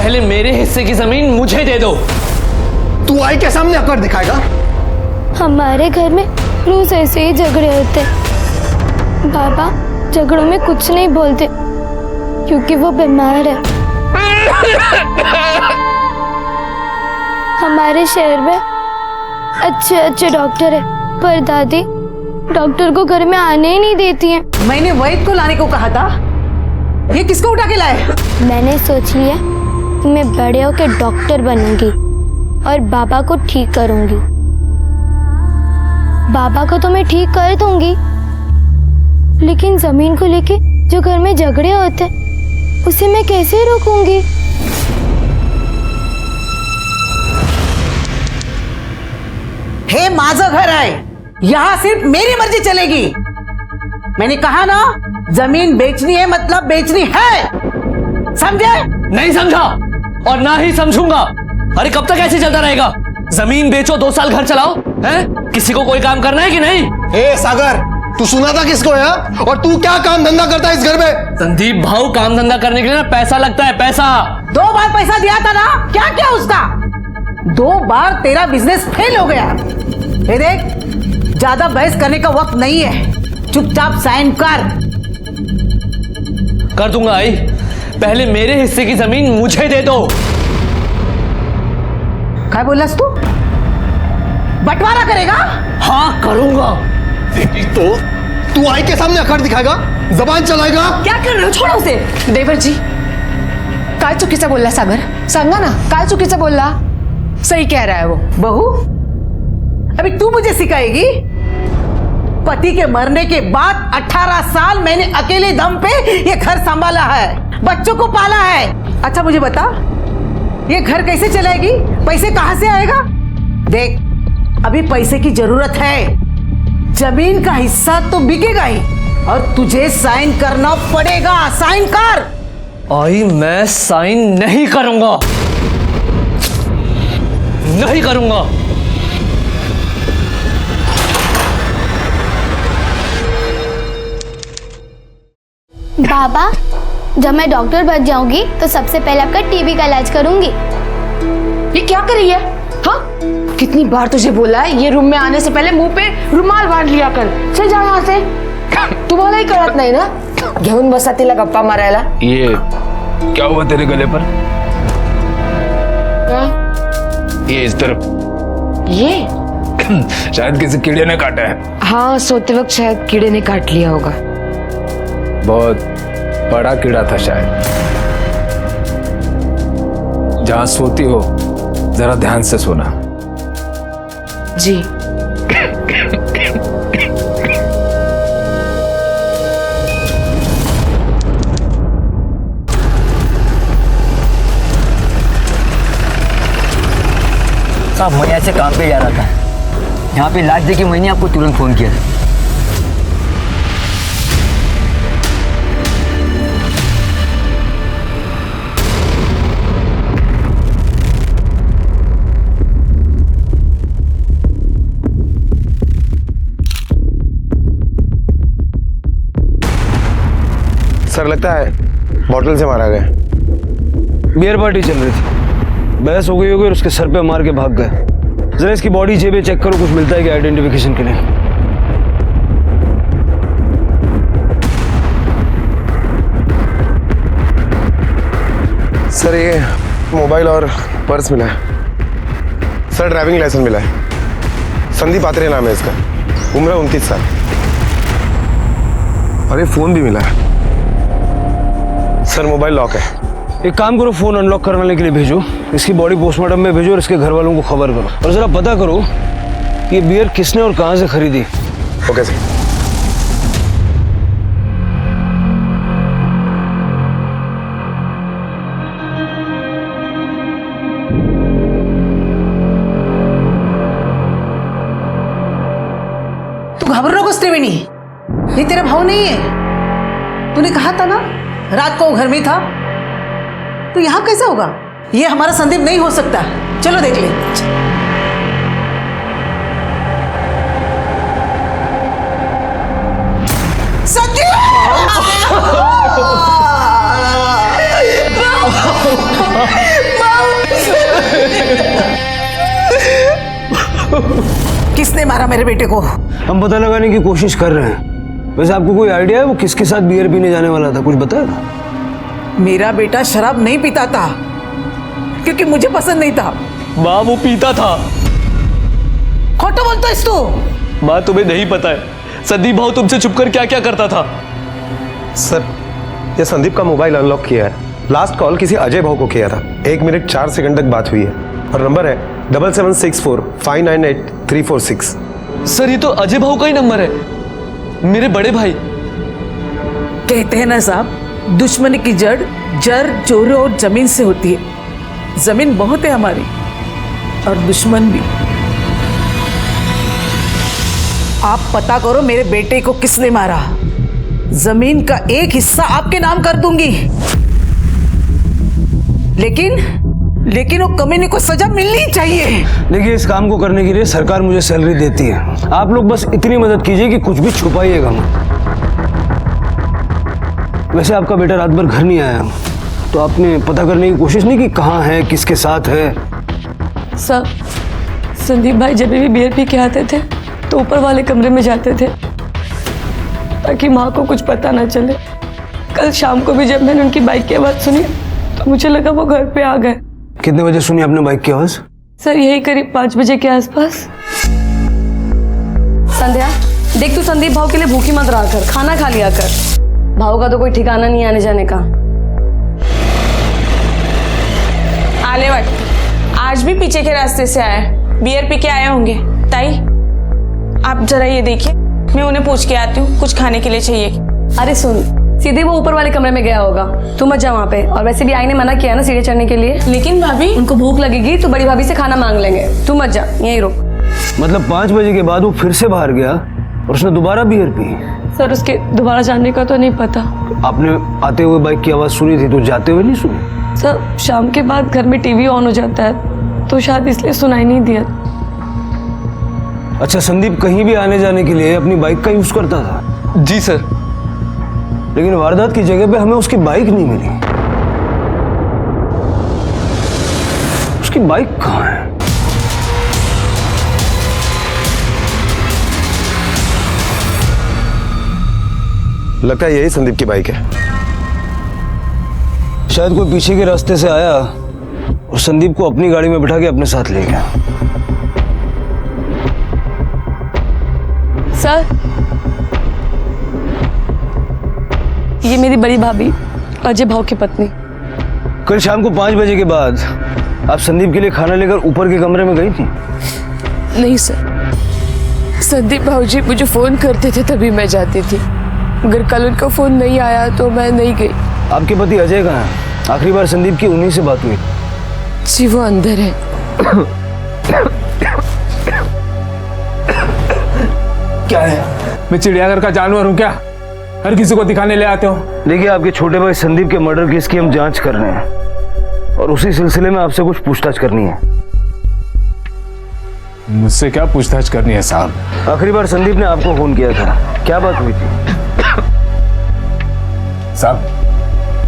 पहले मेरे हिस्से की जमीन मुझे दे दो। तू आई के सामने अकड़ दिखाएगा? हमारे घर में रोज ऐसे ही झगड़े होते। बाबा झगड़ों में कुछ नहीं बोलते क्योंकि वो बीमार है। हमारे शहर में अच्छे अच्छे डॉक्टर है, पर दादी डॉक्टर को घर में आने ही नहीं देती हैं। मैंने वैद्य को लाने को कहा था, ये किसको उठा के लाए? मैंने सोच लिया कि मैं बड़े होकर डॉक्टर बनूंगी और बाबा को ठीक करूंगी। बाबा को तो मैं ठीक कर दूंगी, लेकिन जमीन को लेके जो घर में झगड़े होते उसे मैं कैसे रोकूंगी? हे माझं घर है, यहाँ सिर्फ मेरी मर्जी चलेगी। मैंने कहा ना, जमीन बेचनी है मतलब बेचनी है, समझे? नहीं समझा और ना ही समझूंगा। अरे कब तक ऐसे चलता रहेगा? जमीन बेचो, 2 साल घर चलाओ, हैं? किसी को कोई काम करना है कि नहीं? ए सागर, तू सुना था किसको है? और तू क्या काम धंधा करता है इस घर में? संदीप भाऊ, काम धंधा करने के लिए ना पैसा लगता है, पैसा। 2 बार पैसा दिया था ना, क्या क्या उसका? 2 बार तेरा बिजनेस फेल हो गया। ये देख, ज्यादा बहस करने का वक्त नहीं है, चुपचाप साइन कर दूंगा आई, पहले मेरे हिस्से की जमीन मुझे दे दो। क्या बोलास तू? बंटवारा करेगा? हाँ करूंगा। तो तू आई के सामने अकड़ दिखाएगा, जबान चलाएगा? क्या कर रहे हो? छोड़ो उसे। देवर जी, काय चुकीचं बोलला सागर? सांगा ना, काय चुकीचं बोलला? सही कह रहा है वो। बहू, अभी तू मुझे सिखाएगी? पति के मरने के बाद 18 साल मैंने अकेले दम पे ये घर संभाला है, बच्चों को पाला है। अच्छा मुझे बता, ये घर कैसे चलाएगी? पैसे कहां से आएगा? देख, अभी पैसे की जरूरत है, जमीन का हिस्सा तो बिकेगा ही, और तुझे साइन करना पड़ेगा। साइन कर। आई, मैं साइन नहीं करूंगा, नहीं करूंगा। बाबा, जब मैं डॉक्टर बन जाऊंगी तो सबसे पहले आपका टीबी का इलाज करूंगी। ये क्या कर रही है? हाँ, कितनी बार तुझे बोला है ये रूम में आने से पहले मुंह पे रुमाल बांध लिया कर। चल जा यहाँ से। तुम्हाला ही कळत नाही ना, घेऊन बसा तिला गप्पा मारायला। ये क्या हुआ तेरे गले पर? क्या? ये इस तरफ। ये शायद किसी कीड़े ने काटा है। हाँ, सोते वक्त शायद कीड़े ने काट लिया होगा। बहुत बड़ा कीड़ा था शायद। जहां सोती हो जरा ध्यान से सोना। जी। साहब, मैं यहाँ से काम पे जा रहा था, यहाँ पे लाश देखी, मैंने आपको तुरंत फोन किया। सर, लगता है बॉटल से मारा गया। बियर पार्टी चल रही थी, बहस हो गई होगी और उसके सर पे मार के भाग गए। जरा इसकी बॉडी जेबें चेक करो, कुछ मिलता है कि आइडेंटिफिकेशन के लिए। सर, ये मोबाइल और पर्स मिला है। सर, ड्राइविंग लाइसेंस मिला है। संदीप आत्रे नाम है इसका, उम्र 29 साल। और ये फोन भी मिला है। सर, मोबाइल लॉक है। एक काम करो, फोन अनलॉक करवाने के लिए भेजो, इसकी बॉडी पोस्टमार्टम में भेजो और इसके घर वालों को खबर करो, और जरा पता करो ये बियर किसने और कहां से खरीदी। Okay sir. तू घबरा नकोस त्रिवेणी, ये तेरा भाव नहीं है। तूने कहा था ना रात को वो घर में था, तो यहां कैसे होगा? ये हमारा संदीप नहीं हो सकता। चलो देख ले। संदीप! मारा मेरे बेटे को? हम पता लगाने की कोशिश कर रहे हैं। वैसे आपको कोई आइडिया है वो किसके साथ बियर पीने जाने वाला था? कुछ बताएगा? मेरा बेटा शराब नहीं पीता था क्योंकि मुझे पसंद नहीं था। माँ वो पीता था। खोटो बोलता है तू। माँ तुम्हें नहीं पता है संदीप भाऊ तुमसे छुपकर क्या क्या करता था। सर, ये संदीप का मोबाइल अनलॉक किया है। लास्ट कॉल किसी अजय भाव को किया था। 1 मिनट 4 सेकंड तक बात हुई है और नंबर है 7764598346। सर ये तो अजय भाऊ का ही नंबर है, मेरे बड़े भाई। कहते हैं ना साहब, दुश्मनी की जड़ चोरी और जमीन से होती है। जमीन बहुत है हमारी और दुश्मन भी। आप पता करो मेरे बेटे को किसने मारा। जमीन का एक हिस्सा आपके नाम कर दूंगी, लेकिन वो कमीने को सजा मिलनी चाहिए। देखिए, इस काम को करने के लिए सरकार मुझे सैलरी देती है। आप लोग बस इतनी मदद कीजिए कि कुछ भी छुपाइएगा मत। वैसे आपका बेटा रात भर घर नहीं आया, तो आपने पता करने की कोशिश नहीं की कहाँ है, किसके साथ है? सर, संदीप भाई जब भी बियर पी के आते थे तो ऊपर वाले कमरे में जाते थे ताकि माँ को कुछ पता ना चले। कल शाम को भी जब मैंने उनकी बाइक की आवाज़ सुनी तो मुझे लगा वो घर पे आ गए। कितने बजे सुनी आपने बाइक की आवाज़? सर यही करीब 5 बजे के आसपास। संध्या, देख तू संदीप भाव के लिए भूखी मत रहा कर, खाना खा लिया कर। भाव का तो कोई ठिकाना नहीं आने जाने का। आलेवट, आज भी पीछे के रास्ते से आए, बियर पी के आए होंगे। ताई, आप जरा ये देखिए, मैं उन्हें पूछ के आती हूँ कुछ खाने के लिए चाहिए। अरे सुन, सीधे वो ऊपर वाले कमरे में गया होगा, तू मत जा वहाँ पे। और वैसे भी आई ने मना किया ना सीढ़ी चढ़ने के लिए। लेकिन भाभी, उनको भूख लगेगी तो बड़ी भाभी से खाना मांग लेंगे, तू मत जा, यहीं रुक। मतलब 5 बजे के बाद वो फिर से बाहर गया और उसने दोबारा बियर पी? सर उसके दोबारा जाने का तो नहीं पता। आपने आते हुए बाइक की आवाज़ सुनी थी तो जाते हुए नहीं सुनी? सर शाम के बाद घर में टीवी ऑन हो जाता है तो शायद इसलिए सुनाई नहीं दिया। अच्छा, संदीप कहीं भी आने जाने के लिए अपनी बाइक का यूज करता था? जी सर। लेकिन वारदात की जगह पे हमें उसकी बाइक नहीं मिली। उसकी बाइक कहाँ है? लगता है यही संदीप की बाइक है। शायद कोई पीछे के रास्ते से आया और संदीप को अपनी गाड़ी में बिठा के अपने साथ ले गया। सर, ये मेरी बड़ी भाभी अजय भाव की पत्नी। कल शाम को 5 बजे के बाद आप संदीप के लिए खाना लेकर ऊपर के कमरे में गई थी? नहीं सर, संदीप भाऊजी मुझे फोन करते थे तभी मैं जाती थी। अगर कल उनका फोन नहीं आया तो मैं नहीं गई। आपके पति अजय कहाँ है? आखिरी बार संदीप की उन्हीं से बात हुई। जी वो अंदर है। क्या है? मैं चिड़ियाघर का जानवर हूँ क्या? हर किसी को दिखाने ले आते हो? देखिए, आपके छोटे भाई संदीप के मर्डर केस की हम जांच कर रहे हैं और उसी सिलसिले में आपसे कुछ पूछताछ करनी है। मुझसे क्या पूछताछ करनी है साहब? आखिरी बार संदीप ने आपको फोन किया था, क्या बात हुई थी? साहब,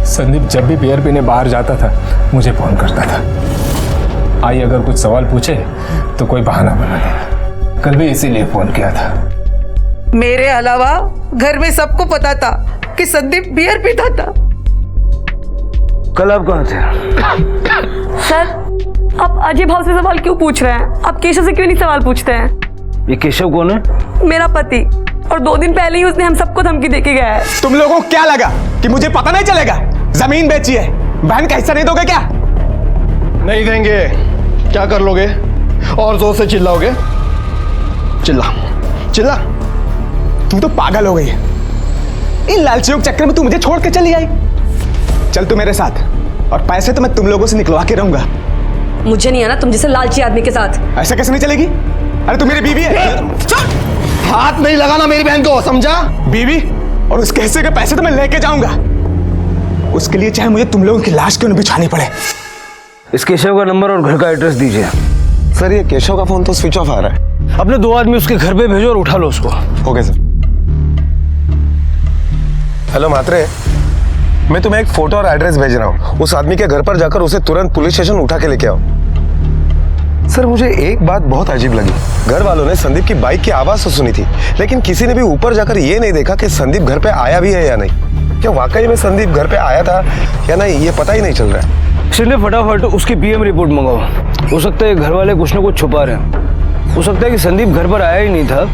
संदीप जब भी बियर पीने बाहर जाता था मुझे फोन करता था। आई अगर कुछ सवाल पूछे तो कोई बहाना बना देना। कल भी इसीलिए फोन किया था। मेरे अलावा घर में सबको पता था कि संदीप बियर पीता था। कल आप कहाँ थे? सर, आप अजय भाव से सवाल क्यों पूछ रहे हैं? आप केशव से क्यों नहीं सवाल पूछते हैं? ये केशव कौन है? मेरा पति, और 2 दिन पहले ही उसने हम सबको धमकी देके गया है। तुम लोगों को क्या लगा कि मुझे पता नहीं चलेगा? जमीन बेची है, बहन का हिस्सा नहीं दोगे क्या? नहीं देंगे। क्या कर लोगे? और जोर से चिल्लाओगे? चिल्ला। तुम तो पागल हो गई। इन लालचियों के चक्कर में तू मुझे छोड़ के चली आई। चल तू मेरे साथ, और पैसे तो मैं तुम लोगों से निकलवा के रहूंगा। मुझे नहीं आना तुम जैसे लालची आदमी के साथ। ऐसा कैसे नहीं चलेगी? अरे तू मेरी बीवी है। हाथ नहीं लगाना मेरी बहन को, समझा? बीवी और उसके हिस्से के पैसे तो मैं लेके जाऊंगा। उसके लिए चाहे मुझे तुम लोगों की लाश क्यों न बिछानी पड़े। इस केशव का नंबर और घर का एड्रेस दीजिए। सर, ये केशव का फोन तो स्विच ऑफ आ रहा है। अपने 2 आदमी उसके घर पे भेजो और उठा लो उसको। Okay sir. हेलो मात्रे, मैं तुम्हें एक फोटो और एड्रेस भेज रहा हूँ। उस आदमी के घर पर जाकर उसे तुरंत पुलिस स्टेशन उठा के लेके आओ। सर मुझे एक बात बहुत अजीब लगी। घर वालों ने संदीप की बाइक की आवाज तो सुनी थी, लेकिन किसी ने भी ऊपर जाकर ये नहीं देखा कि संदीप घर पे आया भी है या नहीं। क्या वाकई में संदीप घर पे आया था या नहीं, ये पता ही नहीं चल रहा है। शिंदे फटाफट उसकी पीएम रिपोर्ट मंगाओ। हो सकता है घर वाले कुछ ना कुछ छुपा रहे हैं। हो सकता है कि संदीप घर पर आया ही नहीं था,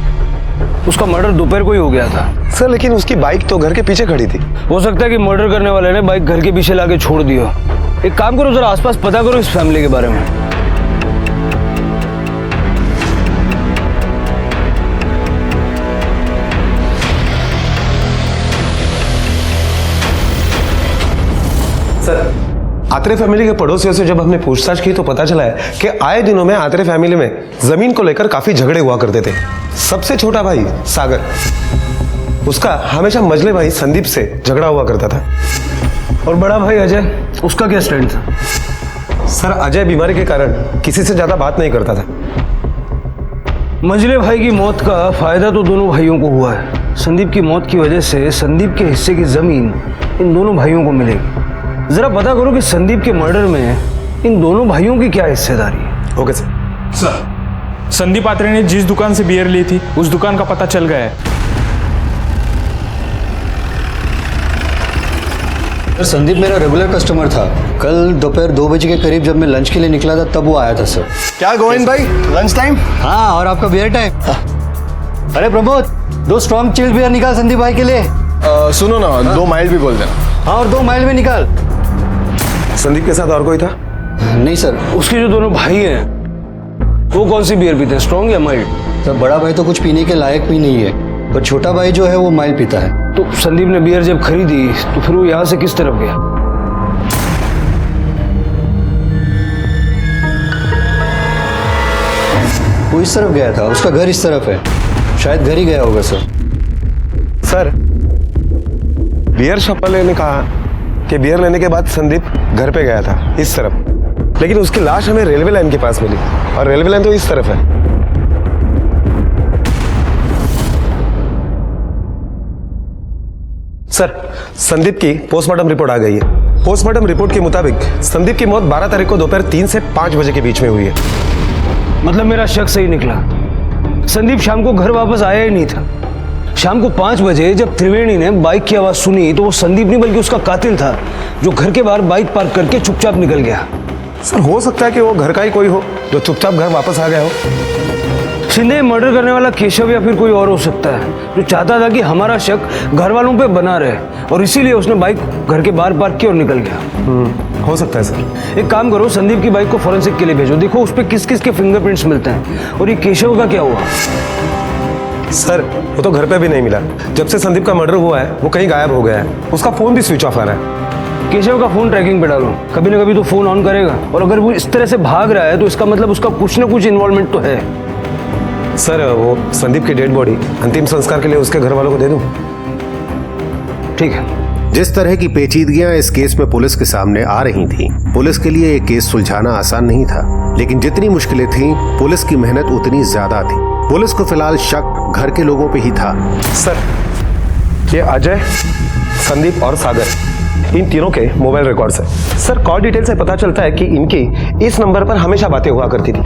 उसका मर्डर दोपहर को ही हो गया था। सर लेकिन उसकी बाइक तो घर के पीछे खड़ी थी। हो सकता है कि मर्डर करने वाले ने बाइक घर के पीछे लाके छोड़ दिया। एक काम करो, जरा आसपास पता करो इस फैमिली के बारे में। सर आत्रे फैमिली के पड़ोसियों से जब हमने पूछताछ की तो पता चला है कि आए दिनों में आत्रे फैमिली में जमीन को लेकर काफी झगड़े हुआ करते थे। सबसे छोटा भाई सागर, उसका हमेशा मजले भाई संदीप से झगड़ा हुआ करता था। और बड़ा भाई अजय, उसका क्या स्टैंड था? सर अजय बीमारी के कारण किसी से ज्यादा बात नहीं करता था। मजले भाई की मौत का फायदा तो दोनों भाइयों को हुआ है। संदीप की मौत की वजह से संदीप के हिस्से की जमीन इन दोनों भाइयों को मिलेगी। जरा पता करो कि संदीप के मर्डर में इन दोनों भाइयों की क्या हिस्सेदारी है। Okay sir. Sir Sandeep Atre ने जिस दुकान से बियर ली थी उस दुकान का पता चल गया है। सर संदीप मेरा रेगुलर कस्टमर था। कल दोपहर 2 बजे के करीब जब मैं लंच के लिए निकला था तब वो आया था सर। क्या गोविंद भाई, लंच टाइम? हाँ, और आपका बियर टाइम। अरे प्रमोद, 2 स्ट्रॉन्ग चिल्ड बियर निकाल संदीप भाई के लिए। सुनो ना, 2 माइल भी बोल देना। हाँ, और 2 माइल में निकाल। संदीप के साथ और कोई था? नहीं सर। उसके जो दोनों भाई हैं वो कौन सी बियर पीते हैं, स्ट्रॉन्ग या माइल्ड? सर बड़ा भाई तो कुछ पीने के लायक भी नहीं है, पर छोटा भाई जो है वो माइल पीता है। तो संदीप ने बियर जब खरीदी तो फिर वो यहाँ से किस तरफ गया? वो इस तरफ गया था, उसका घर इस तरफ है, शायद घर ही गया होगा सर। सर बियर शॉप वाले ने कहा कि बियर लेने के बाद संदीप घर पे गया था इस तरफ, लेकिन उसकी लाश हमें रेलवे लाइन के पास मिली और रेलवे लाइन तो इस तरफ है। सर संदीप की पोस्टमार्टम रिपोर्ट आ गई है। पोस्टमार्टम रिपोर्ट के मुताबिक संदीप की मौत 12 तारीख को दोपहर 3 से 5 बजे के बीच में हुई है। मतलब मेरा शक सही निकला, संदीप शाम को घर वापस आया ही नहीं था। शाम को 5 बजे जब त्रिवेणी ने बाइक की आवाज सुनी तो वो संदीप नहीं बल्कि उसका कातिल था जो घर के बाहर बाइक पार्क करके चुपचाप निकल गया। सर हो सकता है कि वो घर का ही कोई हो जो चुपचाप घर वापस आ गया हो। शिंदे मर्डर करने वाला केशव या फिर कोई और हो सकता है जो चाहता था कि हमारा शक घर वालों पे बना रहे और इसीलिए उसने बाइक घर के बाहर पार्क की और निकल गया। हो सकता है सर। एक काम करो, संदीप की बाइक को फॉरेंसिक के लिए भेजो, देखो उस पर किस किस के फिंगरप्रिंट्स मिलते हैं। और ये केशव का क्या हुआ? सर वो तो घर पे भी नहीं मिला। जब से संदीप का मर्डर हुआ है वो कहीं गायब हो गया है, उसका फोन भी स्विच ऑफ आ रहा है। केशव का फोन ट्रैकिंग पे डालो, कभी ना कभी तो फोन ऑन करेगा। और अगर वो इस तरह से भाग रहा है तो इसका मतलब उसका कुछ ना कुछ इन्वॉल्वमेंट तो है। सर वो संदीप की डेड बॉडी अंतिम संस्कार के लिए उसके घर वालों को दे दूं? ठीक है। जिस तरह की पेचीदगियां इस केस में पुलिस के सामने आ रही थीं, पुलिस के लिए ये केस सुलझाना आसान नहीं था, लेकिन जितनी मुश्किलें थीं, पुलिस की मेहनत उतनी ज्यादा थी। पुलिस को फिलहाल शक घर के लोगों पे ही था। सर ये अजय, संदीप और सागर, इन तीनों के मोबाइल रिकॉर्ड्स है। सर कॉल डिटेल से पता चलता है कि इनकी इस नंबर पर हमेशा बातें हुआ करती थी।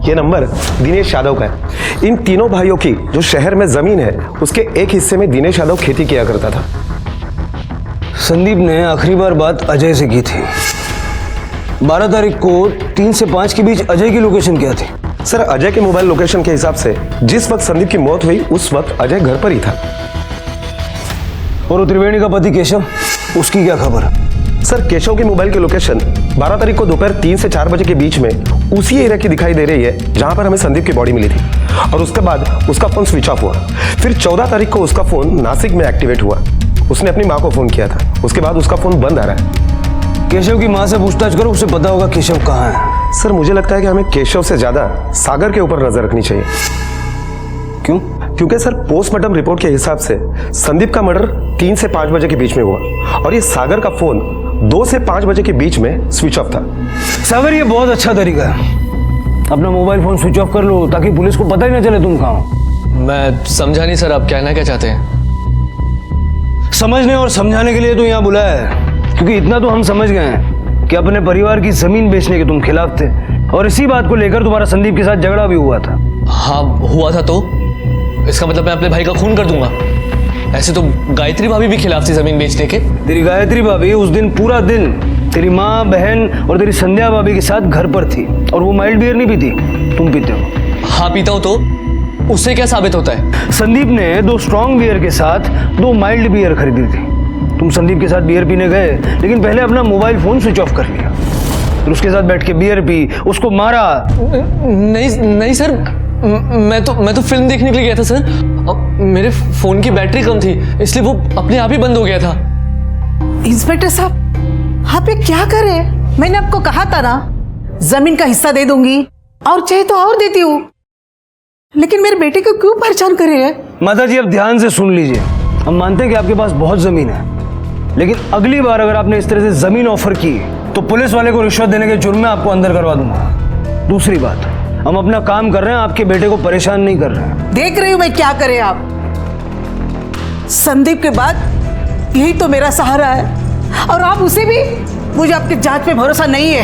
ये नंबर दिनेश यादव का है। इन तीनों भाइयों की जो शहर में जमीन है उसके एक हिस्से में दिनेश यादव खेती किया करता था। संदीप ने आखिरी बार बात अजय से की थी 12 तारीख को 3 से 5 के बीच। अजय की लोकेशन क्या थी? सर अजय के मोबाइल लोकेशन के हिसाब से जिस वक्त संदीप की मौत हुई उस वक्त अजय घर पर ही था। और वो त्रिवेणी का पति केशव, उसकी क्या खबर? सर केशव की मोबाइल की लोकेशन 12 तारीख को दोपहर 3 से 4 बजे के बीच में उसी एरिया की दिखाई दे रही है जहां पर हमें संदीप की बॉडी मिली थी। और उसके बाद उसका फोन स्विच ऑफ हुआ। फिर 14 तारीख को उसका फोन नासिक में एक्टिवेट हुआ। उसने अपनी माँ को फोन किया था, उसके बाद उसका फोन बंद आ रहा है। केशव की माँ से पूछताछ करो, उसे पता होगा केशव कहाँ है। सर मुझे लगता है कि हमें केशव से ज्यादा सागर के ऊपर नजर रखनी चाहिए। क्यों? क्योंकि सर पोस्टमार्टम रिपोर्ट के हिसाब से संदीप का मर्डर 3 से 5 बजे के बीच में हुआ और ये सागर का फोन 2 से 5 बजे के बीच में स्विच ऑफ था। सागर ये बहुत अच्छा तरीका है, अपना मोबाइल फोन स्विच ऑफ कर लो ताकि पुलिस को पता ही ना चले तुम कहाँ हो। मैं समझा नहीं सर, आप कहना क्या चाहते हैं? समझने और समझाने के लिए तो यहाँ बुलाया है, क्योंकि इतना तो हम समझ गए हैं कि अपने परिवार की जमीन बेचने के तुम खिलाफ थे और इसी बात को लेकर तुम्हारा संदीप के साथ झगड़ा भी हुआ था। हाँ हुआ था, तो इसका मतलब मैं अपने भाई का खून कर दूंगा? ऐसे तो गायत्री भाभी भी खिलाफ थी जमीन बेचने के। तेरी गायत्री भाभी उस दिन पूरा दिन तेरी माँ, बहन और तेरी संध्या भाभी के साथ घर पर थी और वो माइल्ड बियर नहीं पीती, तुम पीते हो। हाँ पीता हूँ, तो उससे क्या साबित होता है? संदीप ने 2 स्ट्रॉन्ग बियर के साथ 2 माइल्ड बियर खरीदी थी। तुम संदीप के साथ बियर पीने गए, लेकिन पहले अपना मोबाइल फोन स्विच ऑफ कर लिया, फिर उसके साथ बैठ के बियर पी, उसको मारा। नहीं सर, मैं तो फिल्म देखने के लिए गया था सर। मेरे फोन की बैटरी कम थी, इसलिए वो अपने आप ही बंद हो गया था। इंस्पेक्टर साहब, आप ये क्या कर रहे हैं? मैंने आपको कहा था ना, जमीन का हिस्सा दे दूंगी और चाहे तो और देती हूँ, लेकिन मेरे बेटे को क्यों परेशान कर रहे हैं? माता जी अब ध्यान से सुन लीजिए। हम मानते हैं कि आपके पास बहुत जमीन है, लेकिन अगली बार अगर आपने इस तरह से जमीन ऑफर की तो पुलिस वाले को रिश्वत देने के जुर्म में आपको अंदर करवा दूंगा। दूसरी बात, हम अपना काम कर रहे हैं, आपके बेटे को परेशान नहीं कर रहे हैं। देख रही हूं मैं क्या करे आप। संदीप के बाद यही तो मेरा सहारा है, और आप उसे भी। मुझे आपकी जांच पे भरोसा नहीं है।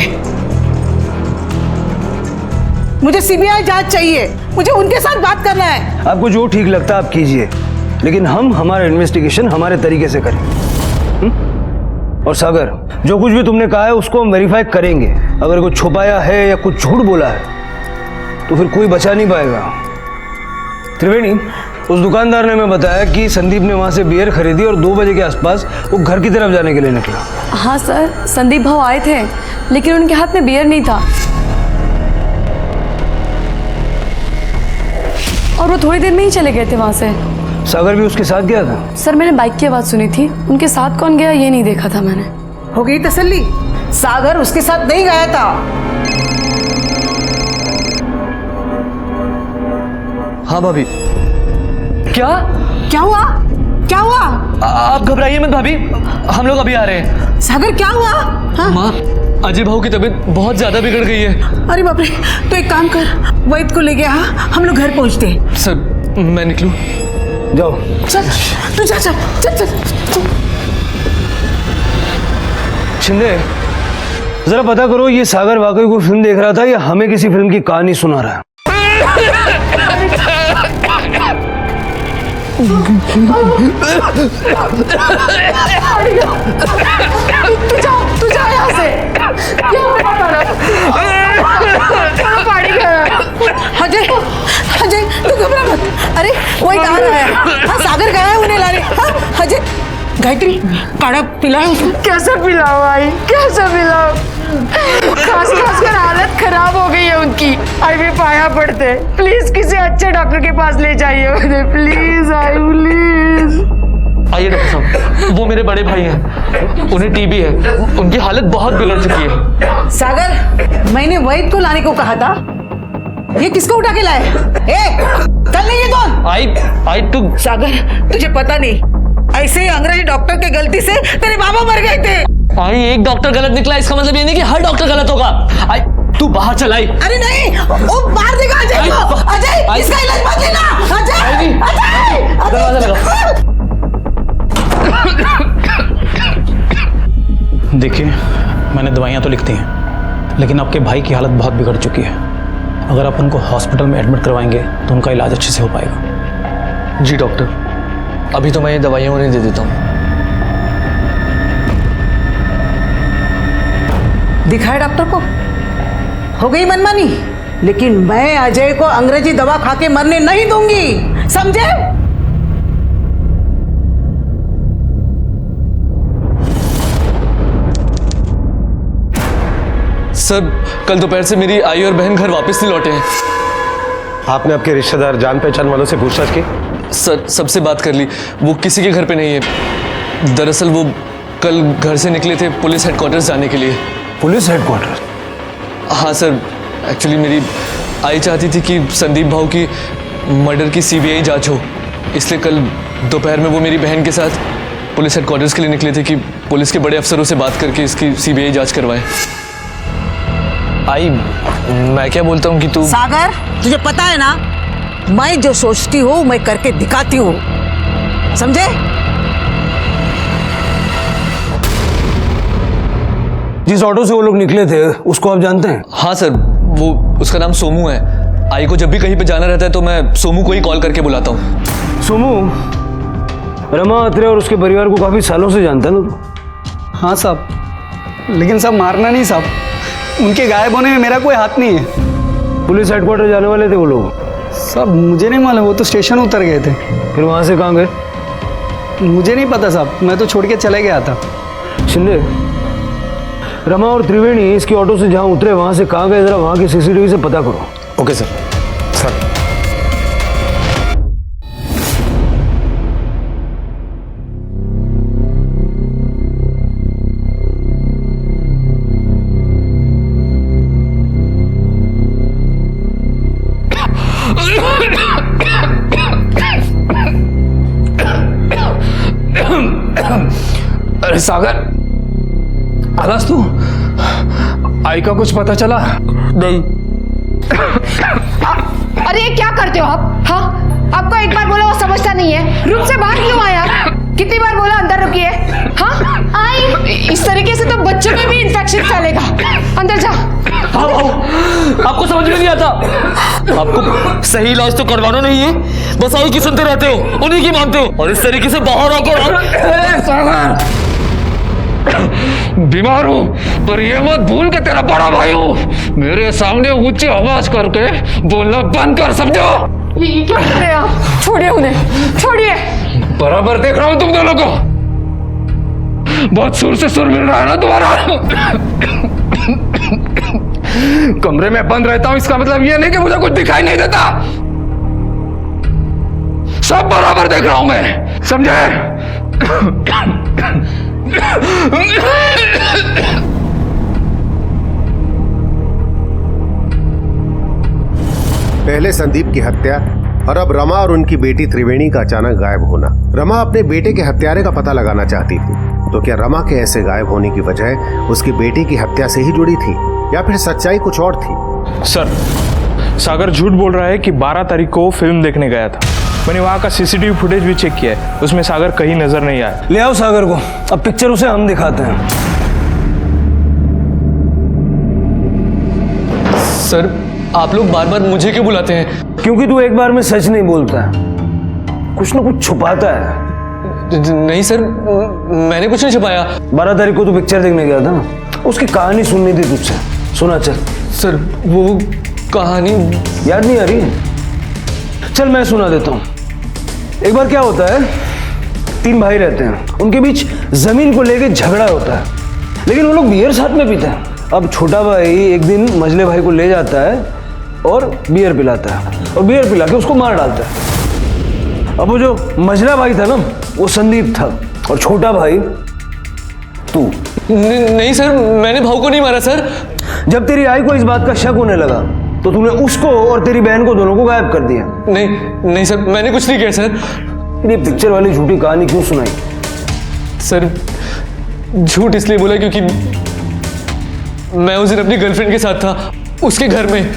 मुझे सीबीआई जांच चाहिए, मुझे उनके साथ बात करना है। आपको जो ठीक लगता है आप कीजिए, लेकिन हम हमारा इन्वेस्टिगेशन हमारे तरीके से करें। और सागर, जो कुछ भी तुमने कहा है उसको हम वेरीफाई करेंगे। अगर कुछ छुपाया है या कुछ झूठ बोला है तो फिर कोई बचा नहीं पाएगा। त्रिवेणी, उस दुकानदार ने हमें बताया कि संदीप ने वहां से बियर खरीदी और 2 बजे के आसपास वो घर की तरफ जाने के लिए निकला। हाँ सर, संदीप भाव आए थे, लेकिन उनके हाथ में बियर नहीं था और वो थोड़ी देर में ही चले गए थे वहां से। सागर भी उसके साथ गया था? सर मैंने बाइक की आवाज सुनी थी, उनके साथ कौन गया ये नहीं देखा था मैंने। हो गई तसल्ली? सागर उसके साथ नहीं गया था। हाँ भाभी। क्या हुआ? क्या हुआ? आप घबराइए मत भाभी, हम लोग अभी आ रहे हैं। सागर क्या हुआ? हाँ? माँ, अजय भाऊ की तबीयत बहुत ज्यादा बिगड़ गई है। अरे बाप रे, तो एक काम कर, वैद को ले गया, हम लोग घर पहुंचते हैं। सर मैं निकलूं? जाओ। चल तू जा, चल चल चल। शिंदे, जरा पता करो ये सागर वाकई कोई फिल्म देख रहा था या हमें किसी फिल्म की कहानी सुना रहा है। तू जा यहाँ से। अजय, अजय तू घबरा मत। अरे वही आ रहा है। हाँ सागर गया है उन्हें लाने। हाँ अजय, गायत्री काढ़ा पिलाए उसको। कैसे पिलाओ भाई, कैसे पिलाओ? खास कर हालत खराब हो गई है उनकी। आई भी पाया पड़ते, प्लीज किसी अच्छे डॉक्टर के पास ले जाइए उन्हें, प्लीज आई प्लीज। आइए डॉक्टर साहब, वो मेरे बड़े भाई हैं, उन्हें टीबी है, उनकी हालत बहुत बिगड़ चुकी है। सागर, मैंने वैद को लाने को कहा था, ये किसको उठा के लाए? चल नहीं ये दोन। आई टू। सागर, तुझे पता नहीं, ऐसे ही अंग्रेजी डॉक्टर के गलती से तेरे बाबा मर गए थे। आई एक डॉक्टर गलत निकला, इसका मतलब ये नहीं कि हर डॉक्टर गलत होगा। आई तू बाहर चल। आई। अरे नहीं, वो मार देगा अजय को। अजय, इसका इलाज मत लेना। अजय, दरवाजा लगा। देखिए, मैंने दवाइयाँ तो लिखती हैं, लेकिन आपके भाई की हालत बहुत बिगड़ चुकी है। अगर आप उनको हॉस्पिटल में एडमिट करवाएंगे तो उनका इलाज अच्छे से हो पाएगा। जी डॉक्टर, अभी तो मैं ये दवाइयाँ उन्हें दे देता हूँ। दिखाए डॉक्टर को, हो गई मनमानी, लेकिन मैं अजय को अंग्रेजी दवा खा के मरने नहीं दूंगी, समझे? सर कल दोपहर से मेरी आई और बहन घर वापस नहीं लौटे हैं। आपने आपके रिश्तेदार जान पहचान वालों से पूछताछ की? सर सबसे बात कर ली, वो किसी के घर पे नहीं है। दरअसल वो कल घर से निकले थे पुलिस हेडक्वार्टर्स जाने के लिए। Police headquarter? हाँ सर, एक्चुअली मेरी आई चाहती थी कि संदीप भाऊ की मर्डर की सीबीआई जांच हो, इसलिए कल दोपहर में वो मेरी बहन के साथ पुलिस हेडक्वार्टर्स के लिए निकले थे कि पुलिस के बड़े अफसरों से बात करके इसकी सीबीआई जांच करवाएं। आई, मैं क्या बोलता हूँ कि तू। सागर, तुझे पता है ना, मैं जो सोचती हूँ मैं करके दिखाती हूँ, समझे? जिस ऑटो से वो लोग निकले थे उसको आप जानते हैं? हाँ सर, वो उसका नाम सोमू है। आई को जब भी कहीं पे जाना रहता है तो मैं सोमू को ही कॉल करके बुलाता हूँ। सोमू रमा अत्रे और उसके परिवार को काफी सालों से जानता है ना तू? हाँ साहब, लेकिन साहब मारना नहीं साहब, उनके गायब होने में मेरा कोई हाथ नहीं है। पुलिस हेडक्वार्टर जाने वाले थे वो लोग? साहब मुझे नहीं मालूम, वो तो स्टेशन उतर गए थे। फिर वहां से कहाँ गए? मुझे नहीं पता साहब, मैं तो छोड़ के चले गया था। शिंदे, रमा और त्रिवेणी इसकी ऑटो से जहाँ उतरे वहां से कहाँ गए, जरा वहां की सीसीटीवी से पता करो। Okay sir. सर अरे सागर, आकाश तू, आई का कुछ पता चला? नहीं। अरे ये क्या करते हो आप? हाँ, आपको एक बार बोला वो समझता नहीं है। रूम से बाहर क्यों आया? कितनी बार बोला अंदर रुकिए? हाँ, आई इस तरीके से तो बच्चों में भी इन्फेक्शन फैलेगा। अंदर जा। आपको समझ में नहीं आता? आपको सही इलाज तो करवाना नहीं है, बस आई की सुनते रहते हो, उन्हीं की मानते हो, और इस तरीके से बाहर आकर बीमार हूँ, पर ये मत भूल के तेरा बड़ा भाई हूँ। मेरे सामने ऊंची आवाज करके बोलना बंद कर, समझो? ये क्या कर रहे हैं आप? छोड़िए उन्हें, छोड़िए। बराबर देख रहा हूँ तुम दोनों को, बहुत सुर से सुर मिल रहा है ना तुम्हारा। कमरे में बंद रहता हूँ, इसका मतलब ये नहीं कि मुझे कुछ दिखाई नहीं देता। सब बराबर देख रहा हूं मैं, समझे? पहले संदीप की हत्या और अब रमा और उनकी बेटी त्रिवेणी का अचानक गायब होना। रमा अपने बेटे के हत्यारे का पता लगाना चाहती थी, तो क्या रमा के ऐसे गायब होने की वजह उसकी बेटी की हत्या से ही जुड़ी थी या फिर सच्चाई कुछ और थी? सर, सागर झूठ बोल रहा है कि 12 तारीख को फिल्म देखने गया था। मैंने वहाँ का सीसीटीवी फुटेज भी चेक किया है, उसमें सागर कहीं नजर नहीं आया। ले आओ सागर को, अब पिक्चर उसे हम दिखाते हैं। सर, आप लोग बार बार मुझे क्यों बुलाते हैं? क्योंकि तू एक बार में सच नहीं बोलता है, कुछ ना कुछ छुपाता है। नहीं सर, मैंने कुछ नहीं छुपाया। 12 तारीख को तू पिक्चर देखने गया था ना, उसकी कहानी सुननी थी तुझसे, सुना। चल सर, वो कहानी याद नहीं आ रही? चल मैं सुना देता हूँ। एक बार क्या होता है, 3 भाई रहते हैं, उनके बीच जमीन को लेके झगड़ा होता है, लेकिन वो लोग बियर साथ में पीते हैं। अब छोटा भाई एक दिन मझले भाई को ले जाता है और बियर पिलाता है, और बियर पिला के उसको मार डालता है। अब वो जो मझला भाई था ना, वो संदीप था, और छोटा भाई तू। नहीं सर, मैंने भाऊ को नहीं मारा सर। जब तेरी आई को इस बात का शक होने लगा तो तूने उसको और तेरी बहन को दोनों को गायब कर दिया। नहीं सर, मैंने कुछ नहीं किया सर। ये पिक्चर वाली झूठी कहानी क्यों सुनाई? सर, झूठ इसलिए बोला क्योंकि मैं उस दिन अपनी गर्लफ्रेंड के साथ था, उसके घर में।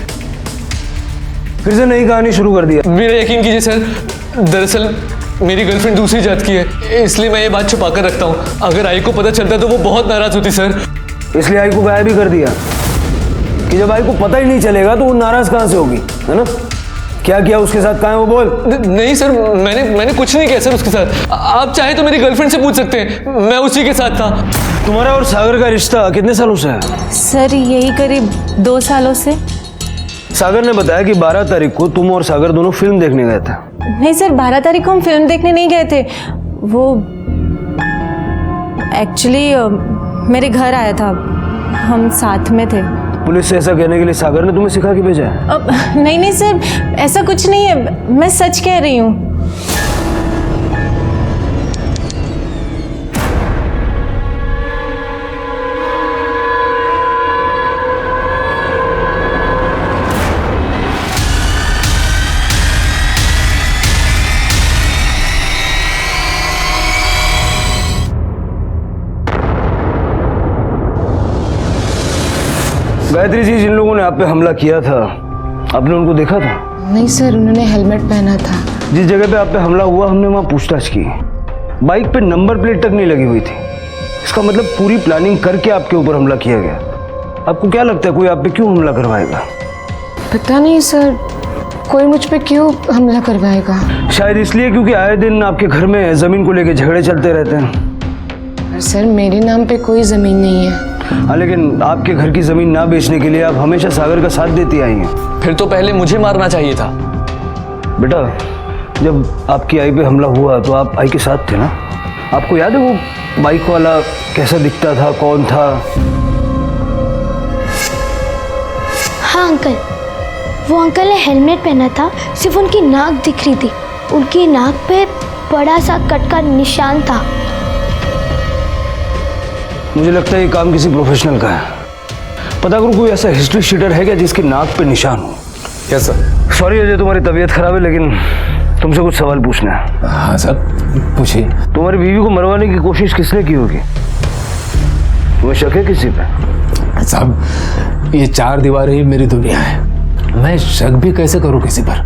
फिर से नई कहानी शुरू कर दिया। मेरा यकीन कीजिए सर, दरअसल मेरी गर्लफ्रेंड दूसरी जात की है, इसलिए मैं ये बात छुपा कर रखता हूँ। अगर आई को पता चलता तो वो बहुत नाराज होती सर। इसलिए आई को गायब भी कर दिया कि जब आई को पता ही नहीं चलेगा तो वो नाराज कहां से होगी, है ना? क्या किया उसके साथ, कहाँ है वो, बोल। नहीं सर, मैंने कुछ नहीं किया सर उसके साथ। आप चाहे तो मेरी गर्लफ्रेंड से पूछ सकते हैं, मैं उसी के साथ था। तुम्हारा और सागर का रिश्ता कितने सालों से है? सर, यही करीब 2 सालों से। सागर ने बताया कि 12 तारीख को तुम और सागर दोनों फिल्म देखने गए थे। नहीं सर, 12 तारीख को हम फिल्म देखने नहीं गए थे। वो एक्चुअली मेरे घर आया था, हम साथ में थे। पुलिस से ऐसा कहने के लिए सागर ने तुम्हें सिखा के भेजा है? नहीं सर, ऐसा कुछ नहीं है, मैं सच कह रही हूँ। गायत्री जी, जिन लोगों ने आप पे हमला किया था, आपने उनको देखा था? नहीं सर, उन्होंने हेलमेट पहना था। जिस जगह पे आप पे हमला हुआ, हमने वहां पूछताछ की, बाइक पे नंबर प्लेट तक नहीं लगी हुई थी। इसका मतलब पूरी प्लानिंग करके आपके ऊपर हमला किया गया। आपको क्या लगता है कोई आप पे क्यों हमला करवाएगा? पता नहीं सर, कोई मुझ पे क्यों हमला करवाएगा। शायद इसलिए क्योंकि आए दिन आपके घर में जमीन को लेके झगड़े चलते रहते हैं। सर मेरे नाम पे कोई जमीन नहीं है। हाँ, लेकिन आपके घर की जमीन ना बेचने के लिए आप हमेशा सागर का साथ देती आई हैं। फिर तो पहले मुझे मारना चाहिए था। बेटा, जब आपकी आई पे हमला हुआ तो आप आई के साथ थे ना? आपको याद है वो बाइक वाला कैसा दिखता था, कौन था? हाँ अंकल, वो अंकल ने हेलमेट पहना था, सिर्फ उनकी नाक दिख रही थी। उनकी नाक पे बड़ा सा कट का निशान था। मुझे लगता है ये काम किसी प्रोफेशनल का है। पता करो कोई ऐसा हिस्ट्री शीटर है क्या जिसकी नाक पे निशान हो? Yes sir. सॉरी अजय, तुम्हारी तबीयत खराब है, लेकिन तुमसे कुछ सवाल पूछना है। हाँ सर, पूछिए। तुम्हारी बीवी को मरवाने की कोशिश किसने की होगी? तुम्हें शक है किसी पे? साहब, ये चार दीवारें ही मेरी दुनिया है, मैं शक भी कैसे करूं किसी पर?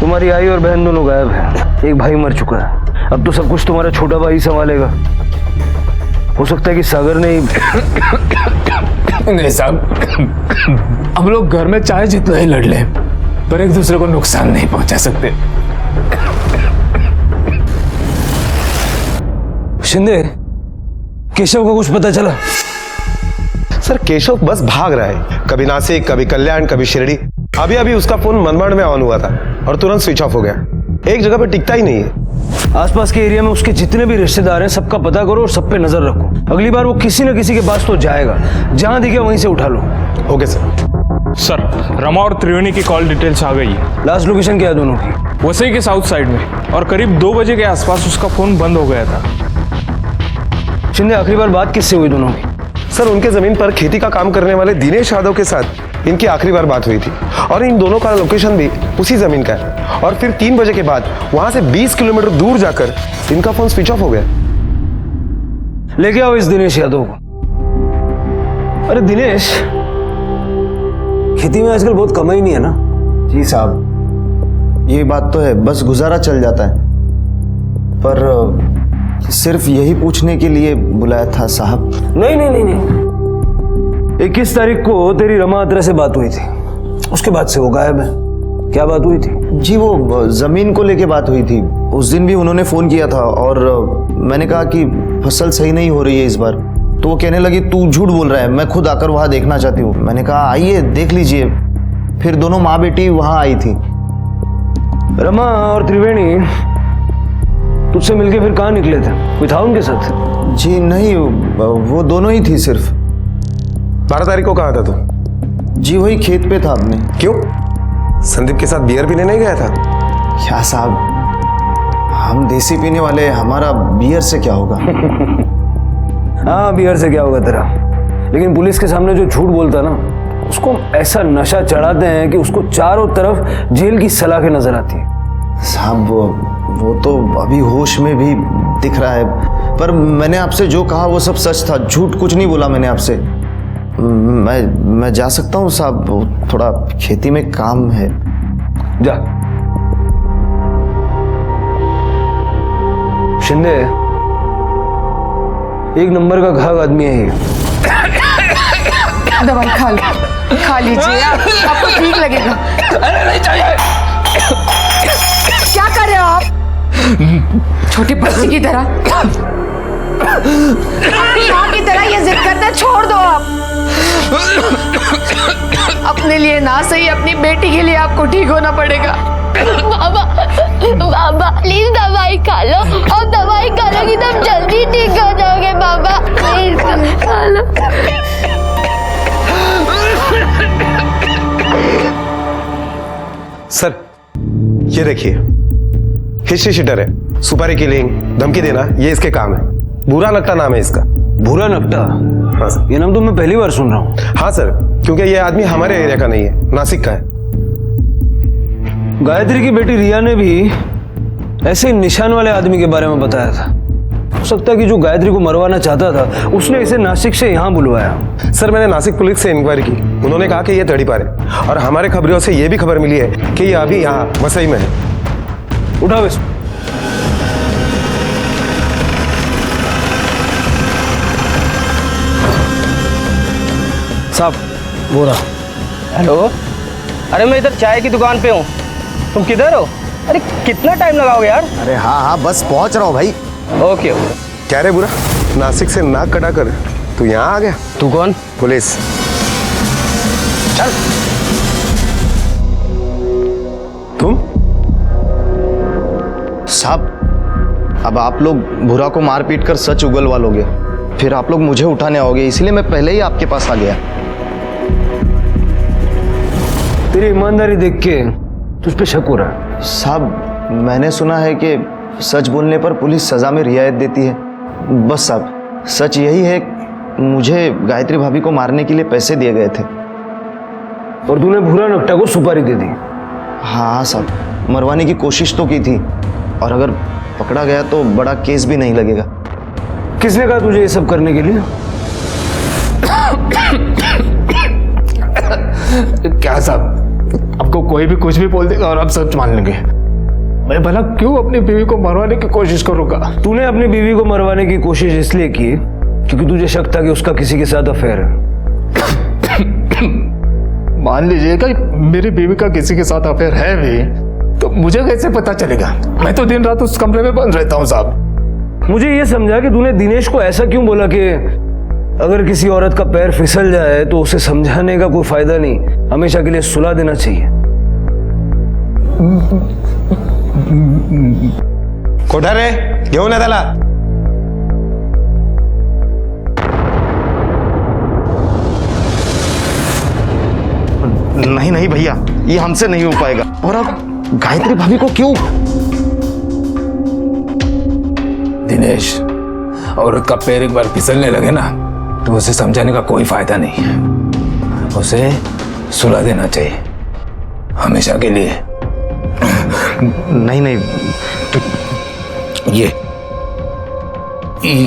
तुम्हारी आई और बहन दोनों गायब हैं। एक भाई मर चुका है, अब तो सब कुछ तुम्हारा छोटा भाई संभालेगा। हो सकता है कि सागर ने नहीं साहब, हम लोग घर में चाहे जितना ही लड़ लें, पर एक दूसरे को नुकसान नहीं पहुंचा सकते। शिंदे, केशव को कुछ पता चला? सर केशव बस भाग रहा है, कभी नासिक, कभी कल्याण, कभी शिरडी। अभी अभी उसका फोन मनमाड़ में ऑन हुआ था और तुरंत स्विच ऑफ हो गया। एक जगह पे टिकता ही नहीं है। आसपास के एरिया में उसके जितने भी रिश्तेदार हैं सबका पता करो और सब पे नजर रखो। अगली बार वो किसी न किसी के पास तो जाएगा, जहां दिखे वहीं से उठा लो। Okay sir. सर, रमा और त्रिवेणी की कॉल डिटेल्स आ गई है। लास्ट लोकेशन क्या है दोनों की? वसई के साउथ साइड में, और करीब 2 बजे के आसपास उसका फोन बंद हो गया था। शिंदे, आखिरी बार बात किससे हुई दोनों की? सर, उनके जमीन पर खेती का काम करने वाले दिनेश यादव के साथ इनकी आखिरी बार बात हुई थी, और इन दोनों का लोकेशन भी उसी जमीन का है। और फिर 3 बजे के बाद वहां से 20 किलोमीटर दूर जाकर इनका फोन स्विच ऑफ हो गया। लेके आओ इस दिनेश यादव को। अरे दिनेश, खेती में आजकल बहुत कमाई नहीं है ना? जी साहब, ये बात तो है, बस गुजारा चल जाता है। पर सिर्फ यही पूछने के लिए बुलाया था साहब। नहीं नहीं नहीं नहीं, 21 तारीख को तेरी रमा अत्रा से बात हुई थी, उसके बाद से वो गायब है। क्या बात हुई थी? जी वो जमीन को लेके बात हुई थी। उस दिन भी उन्होंने फोन किया था और मैंने कहा कि फसल सही नहीं हो रही है इस बार। तो वो कहने लगी तू झूठ बोल रहा है, मैं खुद आकर वहां देखना चाहती हूँ। मैंने कहा आइए देख लीजिए। फिर दोनों माँ बेटी वहां आई थी। रमा और त्रिवेणी तुझसे मिलके फिर कहाँ निकले थे? कोई था उनके साथ? जी नहीं, वो दोनों ही थी सिर्फ। 12 तारीख को कहा था तू? जी वही खेत पे था अपने। क्यों, संदीप के साथ बियर पीने नहीं गया था? क्या साहब, हम देसी पीने वाले, हमारा बियर से क्या होगा? हाँ, बियर से क्या होगा तेरा। लेकिन पुलिस के सामने जो झूठ बोलता ना, उसको ऐसा नशा चढ़ाते हैं कि उसको चारों तरफ जेल की सलाखें नजर आती है। साहब वो तो अभी होश में भी दिख रहा है। पर मैंने आपसे जो कहा वो सब सच था, झूठ कुछ नहीं बोला मैंने आपसे। मैं जा सकता हूँ साहब, थोड़ा खेती में काम है। जा। शिंदे, एक नंबर का घाव आदमी है ये। दवाई खा लीजिए, आपको ठीक लगेगा। अरे नहीं चाहिए। क्या कर रहे हो आप? छोटे बच्चे की तरह, माँ की तरह ये जिद करते हैं, छोड़ दो आप। अपने लिए ना सही, अपनी बेटी के लिए आपको ठीक होना पड़ेगा। बाबा बाबा प्लीज दवाई खा लो, और दवाई खा लोगी तो हम जल्दी ठीक हो जाओगे। बाबा प्लीज खा लो। सर ये देखिए, हिस्ट्री शीटर है, सुपारी किलिंग, धमकी देना, ये इसके काम है। बुरा नकटा नाम है इसका। बुरा नकटा? हाँ सर। ये नाम तो मैं पहली बार सुन रहा हूँ। हाँ सर, क्योंकि ये आदमी हमारे एरिया का नहीं है, नासिक का है। गायत्री की बेटी रिया ने भी ऐसे निशान वाले आदमी के बारे में बताया था। हो सकता है कि जो गायत्री को मरवाना चाहता था उसने इसे नासिक से यहाँ बुलवाया। सर मैंने नासिक पुलिस से इंक्वायरी की, उन्होंने कहा कि ये तड़ीपार है, और हमारे खबरियों से ये भी खबर मिली है कि ये अभी यहाँ वसई में है। उठाओ इसको। साहब वो रहा। हेलो, अरे मैं इधर चाय की दुकान पे हूँ, तुम किधर हो? अरे कितना टाइम लगाओगे यार? अरे हाँ हाँ बस पहुंच रहा हूँ भाई। ओके। क्या रे बुरा, नासिक से नाक कटा कर तू यहाँ आ गया? तू कौन? पुलिस। चल। तुम? साहब अब आप लोग भूरा को मार पीट कर सच उगलवा लोगे, फिर आप लोग मुझे उठाने आओगे, इसलिए मैं पहले ही आपके पास आ गया। तेरी ईमानदारी देख के तुझ पे शक हो रहा है। साहब मैंने सुना है कि सच बोलने पर पुलिस सजा में रियायत देती है। बस साहब सच यही है, मुझे गायत्री भाभी को मारने के लिए पैसे दिए गए थे। और तूने भूरा नकटा को सुपारी दे दी? हाँ साहब, मरवाने की कोशिश तो की थी, और अगर पकड़ा गया तो बड़ा केस भी नहीं लगेगा। किसने कहा तुझे ये सब करने के लिए? क्या साहब, आपको कोई भी कुछ भी बोल देगा और आप सच मान लेंगे। मैं भला क्यों अपनी बीवी को मरवाने की कोशिश करूंगा? तूने अपनी बीवी को मरवाने की कोशिश इसलिए की क्योंकि तुझे शक था कि उसका किसी के साथ अफेयर है। मान लीजिएगा मेरी बीवी का किसी के साथ अफेयर है भी, तो मुझे कैसे पता चलेगा? मैं तो दिन रात उस कमरे में बंद रहता हूँ साहब। मुझे ये समझा कि तूने दिनेश को ऐसा क्यों बोला कि अगर किसी औरत का पैर फिसल जाए तो उसे समझाने का कोई फायदा नहीं, हमेशा के लिए सुला देना चाहिए। कोठा रे घेऊन ये त्याला। नहीं नहीं भैया, ये हमसे नहीं हो पाएगा। और अब गायत्री भाभी को क्यों? दिनेश, औरत का पैर एक बार फिसलने लगे ना तो उसे समझाने का कोई फायदा नहीं है, उसे सुला देना चाहिए हमेशा के लिए। नहीं नहीं,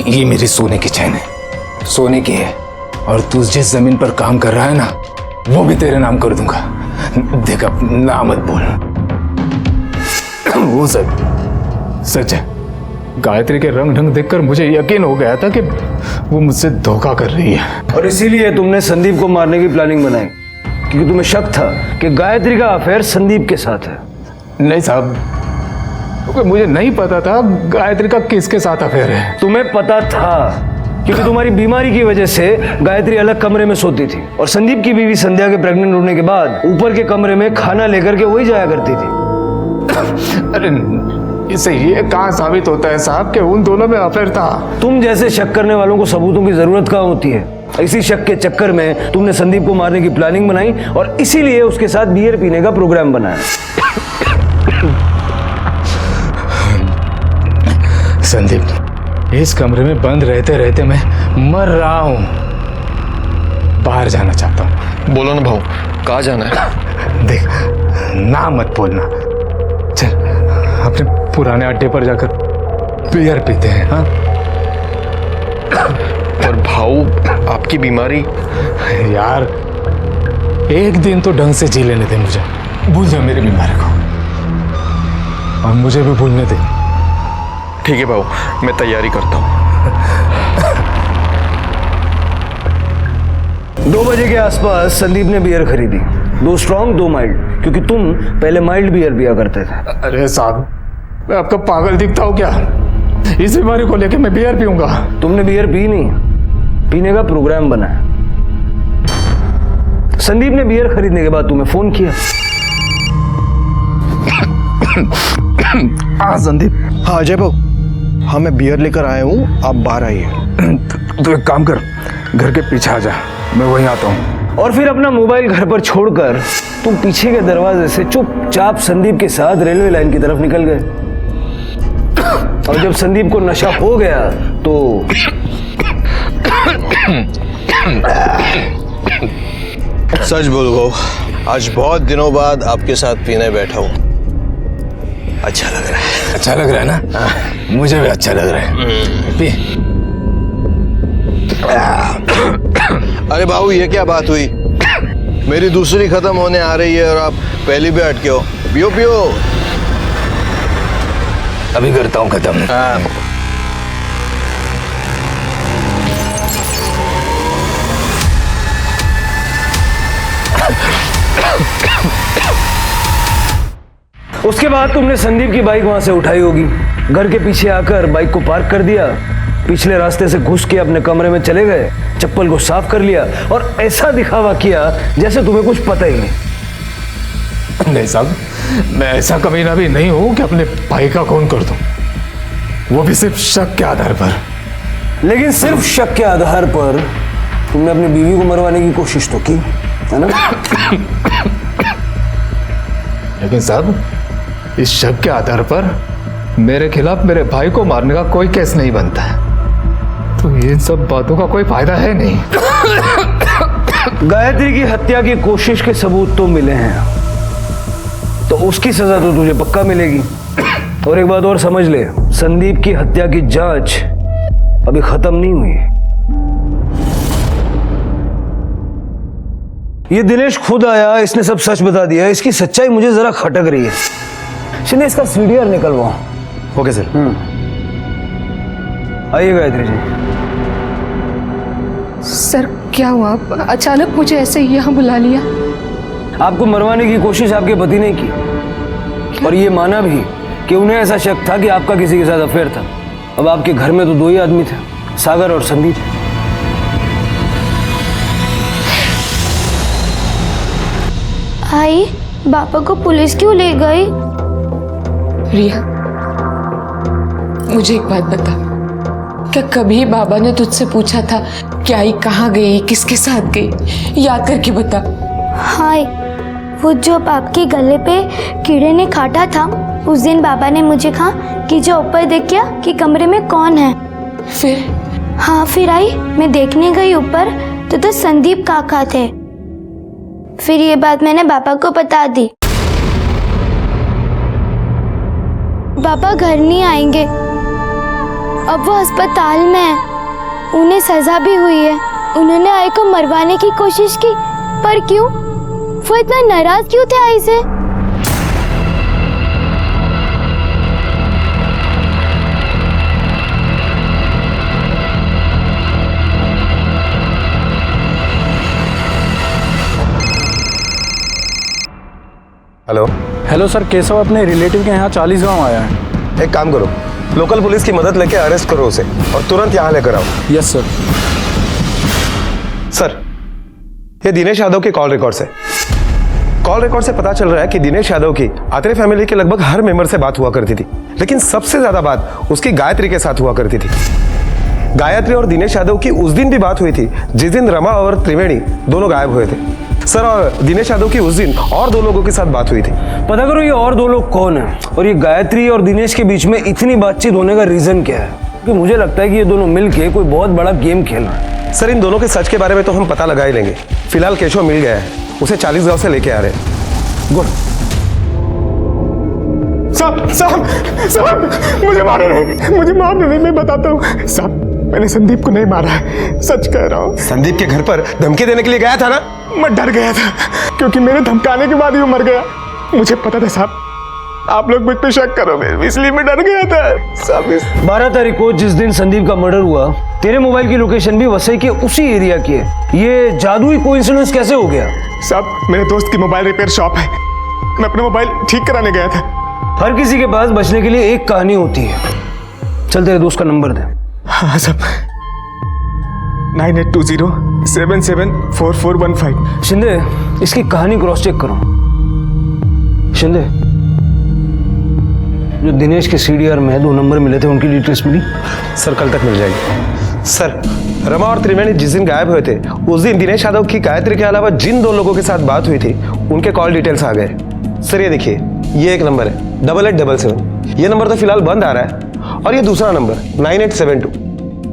ये मेरी सोने की चैन है, सोने की है, और तू जिस जमीन पर काम कर रहा है ना वो भी तेरे नाम कर दूंगा। देख अब ना मत बोल। वो सच है। गायत्री के रंग ढंग देखकर मुझे यकीन हो गया था कि वो मुझसे धोखा कर रही है, और इसीलिए तुमने संदीप को मारने की प्लानिंग बनाई, क्योंकि तुम्हें शक था कि गायत्री का अफेयर संदीप के साथ है। नहीं साहब, क्योंकि मुझे नहीं पता था गायत्री का किसके साथ अफेयर है। तुम्हें पता था क्योंकि तुम्हारी बीमारी की वजह से गायत्री अलग कमरे में सोती थी, और संदीप की बीवी संध्या के प्रेग्नेंट होने के बाद ऊपर के कमरे में खाना लेकर के वही जाया करती थी। अरे इससे ये कहाँ साबित होता है साहब कि उन दोनों में अफेयर था? तुम जैसे शक करने वालों को सबूतों की जरूरत कहाँ होती है? इसी शक के चक्कर में तुमने संदीप को मारने की प्लानिंग बनाई और इसीलिए उसके साथ बियर पीने का प्रोग्राम बनाया। संदीप, इस कमरे में बंद रहते रहते मैं मर रहा हूं, बाहर जाना चाहता हूं। बोलो ना भाऊ, कहाँ जाना है? देख, ना मत बोलना, चल अपने पुराने अड्डे पर जाकर बियर पीते हैं। हाँ, और भाऊ आपकी बीमारी? यार एक दिन तो ढंग से जी लेने दे मुझे, भूल जा मेरी बीमारी को, और मुझे भी भूलने दे। ठीक है भाऊ, मैं तैयारी करता हूँ। 2 बजे के आसपास संदीप ने बियर खरीदी, 2 स्ट्रॉन्ग 2 माइल्ड, क्योंकि तुम पहले माइल्ड बियर पिया करते थे। अरे साहब, मैं आपका पागल दिखता हूँ क्या? इस बीमारी को लेकर मैं बियर पीऊंगा? तुमने बियर पी नहीं, पीने का प्रोग्राम बनाया। संदीप ने बियर खरीदने के बाद तुम्हें फोन किया। हाँ संदीप। हाँ अजय भाऊ, हाँ मैं बियर लेकर आया हूँ, आप बाहर आइए। तो एक काम कर, घर के पीछे आ जा, मैं वहीं आता हूँ। और फिर अपना मोबाइल घर पर छोड़कर तुम पीछे के दरवाजे से चुपचाप संदीप के साथ रेलवे लाइन की तरफ निकल गए। और जब संदीप को नशा हो गया तो सच बोलो भाऊ, आज बहुत दिनों बाद आपके साथ पीने बैठा हूँ, अच्छा लग रहा है। अच्छा लग रहा है ना? मुझे भी अच्छा लग रहा है। पी। अरे भाऊ, ये क्या बात हुई? मेरी दूसरी खत्म होने आ रही है और आप पहली पे अटके हो। पियो पियो। अभी करता हूँ खत्म। हाँ। उसके बाद तुमने संदीप की बाइक वहां से उठाई होगी, घर के पीछे आकर बाइक को पार्क कर दिया, पिछले रास्ते से घुस के अपने कमरे में चले गए, चप्पल को साफ कर लिया और ऐसा दिखावा किया जैसे तुम्हें कुछ पता ही नहीं साहब, मैं ऐसा कमीना भी नहीं हूं कि अपने भाई का खून कर दूं, वो भी सिर्फ शक के आधार पर। लेकिन सिर्फ शक के आधार पर तुमने अपनी बीवी को मरवाने की कोशिश तो की है ना? लेकिन साहब, इस शक के आधार पर मेरे खिलाफ मेरे भाई को मारने का कोई केस नहीं बनता है, तो इन सब बातों का कोई फायदा है नहीं। गायत्री की हत्या की कोशिश के सबूत तो मिले हैं, तो उसकी सजा तो तुझे पक्का मिलेगी। और एक बात और समझ ले, संदीप की हत्या की जांच अभी खत्म नहीं हुई। ये दिनेश खुद आया, इसने सब सच बता दिया, इसकी सच्चाई मुझे जरा खटक रही है। शिंदे, इसका सीडीआर निकलवाओ। Okay sir. आइए गायत्री जी। सर क्या हुआ, अचानक मुझे ऐसे ही यहाँ बुला लिया? आपको मरवाने की कोशिश आपके पति ने की, और ये माना भी कि उन्हें ऐसा शक था कि आपका किसी के साथ अफेयर था। अब आपके घर में तो 2 ही आदमी थे, सागर और संदीप। आई, पापा को पुलिस क्यों ले गई? रिया, मुझे एक बात बता, क्या कभी बाबा ने तुझसे पूछा था कि आई कहाँ गई, किसके साथ गई? याद करके बता। हाय, वो जो आपके गले पे कीड़े ने काटा था, उस दिन बाबा ने मुझे कहा कि जो ऊपर देख क्या कि कमरे में कौन है। फिर? हाँ, फिर आई, मैं देखने गई ऊपर तो संदीप काका थे। फिर ये बात मैंने पापा को बता दी। पापा घर नहीं आएंगे, अब वो अस्पताल में है, उन्हें सजा भी हुई है। उन्होंने आई को मरवाने की कोशिश की, पर क्यों? वो इतना नाराज क्यों थे आई से? हेलो। हेलो सर, केशव अपने रिलेटिव के यहाँ 40 गांव आया है। एक काम करो, लोकल पुलिस की मदद लेके अरेस्ट करो उसे और तुरंत यहाँ लेकर आओ। Yes sir. सर, ये दिनेश यादव के कॉल रिकॉर्ड्स है। कॉल रिकॉर्ड से पता चल रहा है कि दिनेश यादव की आत्रे फैमिली के लगभग हर मेंबर से बात हुआ करती थी, लेकिन सबसे ज्यादा बात उसकी गायत्री के साथ हुआ करती थी। गायत्री और दिनेश यादव की उस दिन भी बात हुई थी जिस दिन रमा और त्रिवेणी दोनों गायब हुए थे। सर, और दिनेश यादव की उस दिन और 2 लोगों के साथ बात हुई थी। पता करो ये और 2 लोग कौन है, और ये गायत्री और दिनेश के बीच में इतनी बातचीत होने का रीजन क्या है? क्योंकि मुझे लगता है कि ये दोनों मिलके कोई बहुत बड़ा गेम खेल रहे हैं। सर, इन दोनों के सच के बारे में तो हम पता लगा ही लेंगे। फिलहाल केशव मिल गया है, उसे 40 गांव से लेके आ रहे हैं। गुड। साहब, मुझे मारो नहीं, मुझे मारना नहीं, मैं बताता हूँ साहब, मैंने संदीप को नहीं मारा है, सच कह रहा हूँ। संदीप के घर पर धमकी देने के लिए गया था ना? मैं डर गया था, क्योंकि मेरे धमकाने के बाद ही वो मर गया। मुझे पता था साहब, आप लोग मुझ पे शक करोगे, इसलिए मैं डर गया था साहब। 12 तारीख को जिस दिन संदीप का मर्डर हुआ, तेरे मोबाइल की लोकेशन भी वसई के उसी एरिया की है। ये जादुई कोइंसिडेंस कैसे हो गया? साहब, मेरे दोस्त की मोबाइल रिपेयर शॉप है, मैं अपना मोबाइल ठीक कराने गया था। हर किसी के पास बचने के लिए एक कहानी होती है। चल तेरे दोस्त का नंबर दे। हाँ साहब, 9820774415। शिंदे, इसकी कहानी क्रॉस चेक करो। शिंदे, जो दिनेश के सीडीआर में 2 नंबर मिले थे, उनकी डिटेल्स मिली? सर, कल तक मिल जाएगी। सर, रमा और त्रिवेणी जिस दिन गायब हुए थे, उस दिन दिनेश यादव की गायत्री के अलावा जिन 2 लोगों के साथ बात हुई थी, उनके कॉल डिटेल्स आ गए। सर, ये देखिए, ये एक नंबर है 8877, ये नंबर तो फिलहाल बंद आ रहा है, और ये दूसरा नंबर 9872,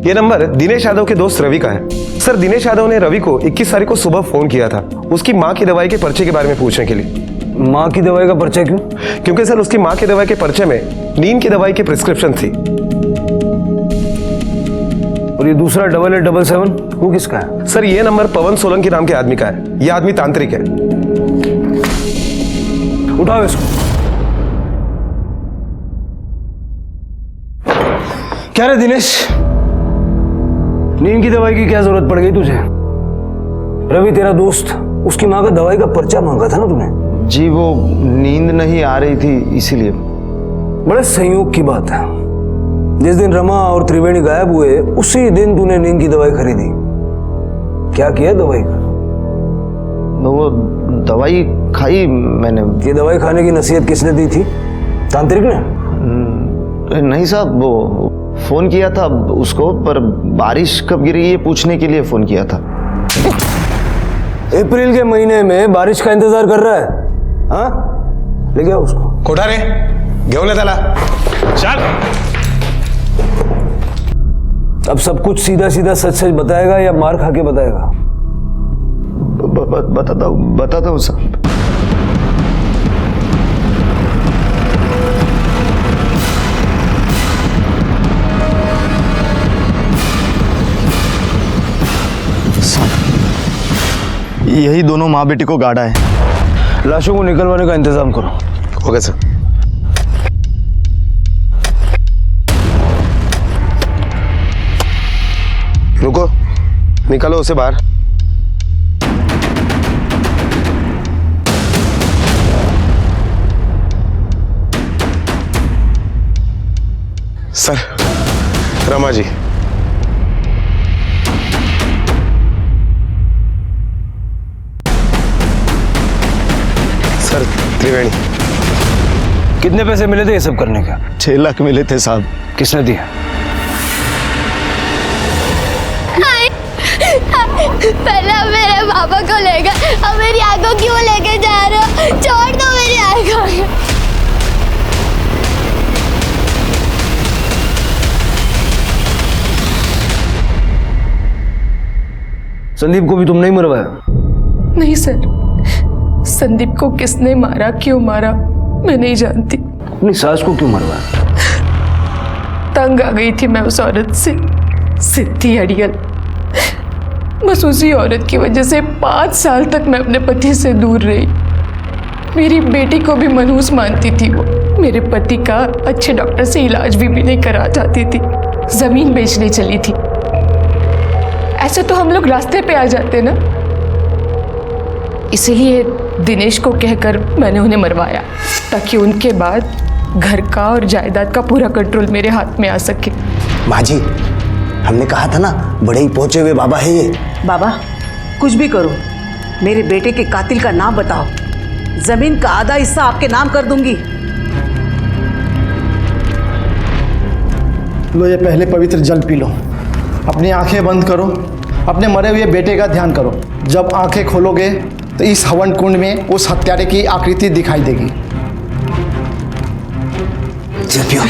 ये नंबर दिनेश यादव के दोस्त रवि का है। सर, दिनेश यादव ने रवि को 21 तारीख को सुबह फोन किया था, उसकी माँ की दवाई के पर्चे के बारे में पूछने के लिए। माँ की दवाई का पर्चा क्यों? क्योंकि सर, उसकी माँ की दवाई के पर्चे में नींद की दवाई की प्रिस्क्रिप्शन थी। और ये दूसरा 8877 वो किसका है? सर, ये नंबर पवन सोलंकी नाम के आदमी का है। ये आदमी तांत्रिक है। उठाओ इसको। क्या रे दिनेश, नींद की दवाई की क्या जरूरत पड़ गई तुझे? रवि तेरा दोस्त, उसकी माँ का दवाई का पर्चा मांगा था ना तूने? जी वो नींद नहीं आ रही थी इसीलिए। बड़े संयोग की बात है, जिस दिन रमा और त्रिवेणी गायब हुए उसी दिन तूने नींद की दवाई खरीदी। क्या किया दवाई का? वो दवाई खाई मैंने। ये दवाई खाने की नसीहत किसने दी थी? तांत्रिक ने? नहीं साहब, वो फोन किया था उसको, पर बारिश कब गिरेगी ये पूछने के लिए फोन किया था। अप्रैल के महीने में बारिश का इंतजार कर रहा है? हाँ, ले गया उसको। कोठारे घेऊन ले त्याला। चल। अब सब कुछ सीधा सीधा सच सच बताएगा या मार खा के बताएगा? बताता हूँ साहब। यही दोनों माँ बेटी को गाड़ा है। लाशों को निकलवाने का इंतजाम करो। Okay sir. रुको, निकालो उसे बाहर। सर, रमा जी। सर, त्रिवेणी। कितने पैसे मिले थे ये सब करने का? 6 लाख मिले थे साहब। किसने दिया? पहले आप मेरे पापा को ले गए, अब मेरी आंखों क्यों लेके जा रहे हो? छोड़ दो मेरी आंखों। संदीप को भी तुम नहीं मरवाया? नहीं सर, संदीप को किसने मारा, क्यों मारा, मैं नहीं जानती। अपनी सास को क्यों मरवाया? तंग आ गई थी मैं उस औरत से, सिद्धि अड़ियल। बस उसी औरत की वजह से 5 साल तक मैं अपने पति से दूर रही। मेरी बेटी को भी मनहूस मानती थी वो। मेरे पति का अच्छे डॉक्टर से इलाज भी नहीं करा चाहती थी, जमीन बेचने चली थी। ऐसे तो हम लोग रास्ते पे आ जाते ना, इसीलिए दिनेश को कहकर मैंने उन्हें मरवाया, ताकि उनके बाद घर का और जायदाद का पूरा कंट्रोल मेरे हाथ में आ सके। माँ जी, हमने कहा था ना, बड़े ही पहुंचे हुए बाबा है ये। बाबा, कुछ भी करो, मेरे बेटे के कातिल का नाम बताओ, जमीन का आधा हिस्सा आपके नाम कर दूंगी। लो ये पहले पवित्र जल पी लो, अपनी आंखें बंद करो, अपने मरे हुए बेटे का ध्यान करो। जब आंखें खोलोगे तो इस हवन कुंड में उस हत्यारे की आकृति दिखाई देगी। जल पियो।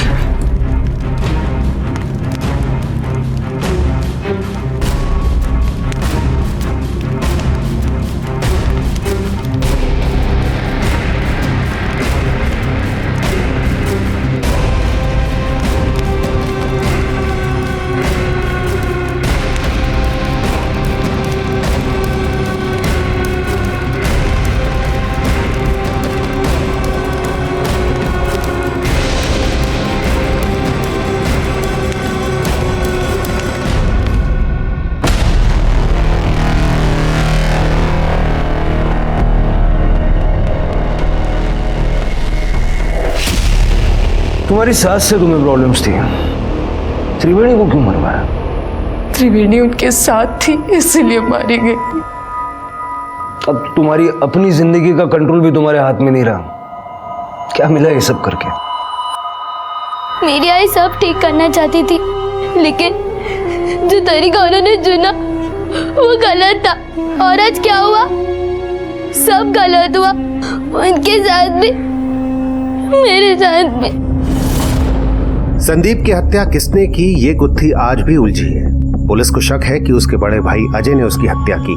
तुम्हारी सास से तुम्हें प्रॉब्लम्स थी, त्रिवेणी को क्यों मरवाया? त्रिवेणी उनके साथ थी, इसीलिए मारी गई। अब तुम्हारी अपनी जिंदगी का कंट्रोल भी तुम्हारे हाथ में नहीं रहा। क्या मिला ये सब करके? मेरी आई सब ठीक करना चाहती थी, लेकिन जो तरीका उन्होंने चुना वो गलत था। और आज क्या हुआ? सब गलत हुआ, उनके साथ भी, मेरे साथ भी। संदीप की हत्या किसने की ये गुत्थी आज भी उलझी है। पुलिस को शक है कि उसके बड़े भाई अजय ने उसकी हत्या की,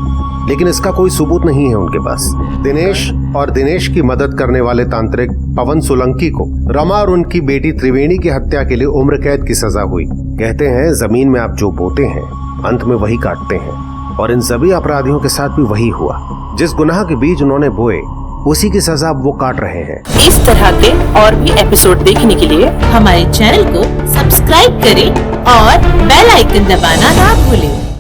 लेकिन इसका कोई सबूत नहीं है उनके पास। दिनेश और दिनेश की मदद करने वाले तांत्रिक पवन सोलंकी को रमा और उनकी बेटी त्रिवेणी की हत्या के लिए उम्र कैद की सजा हुई। कहते हैं जमीन में आप जो बोते हैं अंत में वही काटते हैं, और इन सभी अपराधियों के साथ भी वही हुआ। जिस गुनाह के बीज उन्होंने बोए उसी की सजा वो काट रहे हैं। इस तरह के और भी एपिसोड देखने के लिए हमारे चैनल को सब्सक्राइब करें और बेल आइकन दबाना ना भूलें।